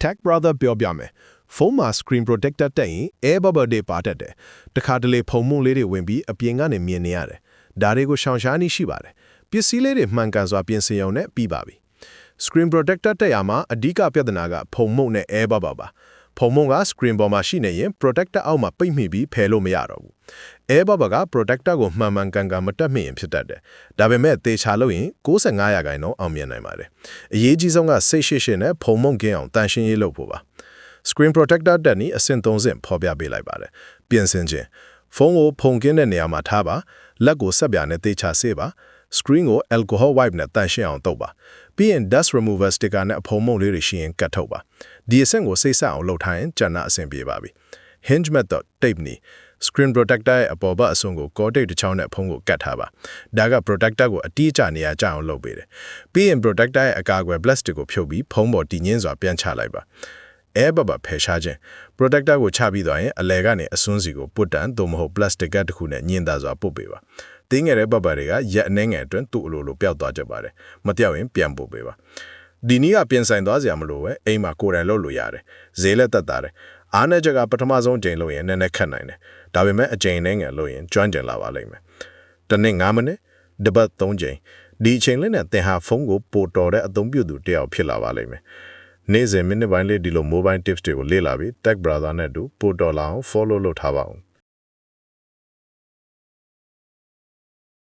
Tech Brother ပြောပြမယ်ဖုန်းမှာ screen protector တက်ရင် air bubble တွေပါတတ်တယ်တခါတလေဖုံမှုန့်လေးတွေဝင်ပြီးအပြင်ကနေမြင်နေရတယ်ဒါတွေကိုရှောင်ရှားနည်းရှိပါတယ်ပစ္စည်းလေးတွေမှန်ကန်စွာပြင်ဆင်ရုံနဲ့ပြီးပါပြီ screen protector တက်ရမှာအဓိကပြဿနာကဖုံမှုန့်နဲ့ air bubble ပါဖုံမှုန့်က screen ပေါ်မှာရှိနေရင် protector အောက်မှာပိတ်မိပြီးဖယ်လို့မရတော့ဘူး air bubble က protector ကိုမှန်မှန်ကန်ကန်မတက်မိရင်ဖြစ်တတ်တယ်ဒါပေမဲ့သေချာလို့ရင်95%အောင်မြင်နိုင်ပါတယ်အရေးကြီးဆုံးကစိတ်ရှိရှိနဲ့ဖုံမှုန့်ကင်းအောင်တန်ရှင်းရေးလုပ်ဖို့ပါ screen protector တက်နီးအဆင့်3ဆင့်ဖော်ပြပေးလိုက်ပါတယ်ပြင်ဆင်ခြင်းဖုန်းကိုဖုံကင်းတဲ့နေရာမှာထားပါလက်ကိုဆက်ပြာနဲ့သေချာဆေးပါ screen ကို alcohol wipe နဲ့တန်ရှင်းအောင်တုပ်ပါပြီးရင် dust remover sticker နဲ့အဖုံမှုန့်လေးတွေရှိရင်ကတ်ထုတ်ပါဒီအဆင့်ကိုစိတ်ဆက်အောင်လုပ်ထားရင်ကျန်တာအဆင်ပြေပါပြီ hinge method tape နီး screen protector ရဲ့အပေါ်ဘက်အစွန်ကို cortape တစ်ချောင်းနဲ့ဖုန်းကိုကတ်ထားပါဒါက protector ကိုအတိအကျနေရာကျအောင်လုပ်ပေးတယ်ပြီးရင် protector ရဲ့အကာအကွယ် plastic ကိုဖြုတ်ပြီးဖုန်းပေါ်တည်ငင်းစွာပြန်ချလိုက်ပါ air bubble ဖယ်ရှားခြင်း protector ကိုချပြီးသွားရင်အလဲကနေအစွန်းစီကိုပုတ်တန်သို့မဟုတ် plastic ကတ်တစ်ခုနဲ့ညှင်းသားစွာပုတ်ပေးပါတင်းငယ်တဲ့ bubble တွေကရက်အနှဲငယ်အတွင်းသူ့အလိုလိုပျောက်သွားကြပါတယ်မပြောက်ရင်ပြန်ပို့ပေးပါဒီနည်းကပြင်ဆိုင်သွားစရာမလိုပဲအိမ်မှာကိုယ်တိုင်လုပ်လို့ရတယ်ဈေးလက်သက်သာတယ်အားနဲ့ချက်ကပထမဆုံးအချိန်လုပ်ရင်နည်းနည်းခက်နိုင်တယ်ဒါပေမဲ့အချိန်နဲ့ငယ်လုပ်ရင်ကျွမ်းကျင်လာပါလိမ့်မယ်တစ်နေ့9မိနစ်တစ်ပတ်3ချိန်ဒီအချိန်လေးနဲ့သင်ဟာဖုန်းကိုပိုတော်တဲ့အသုံးပြုသူတစ်ယောက်ဖြစ်လာပါလိမ့်မယ်နေ့စဉ်မိနစ်ပိုင်းလေးဒီလို mobile tips တွေကိုလေ့လာပြီး Tech Brother နဲ့တူပိုတော်လာအောင် follow လုပ်ထားပါဦး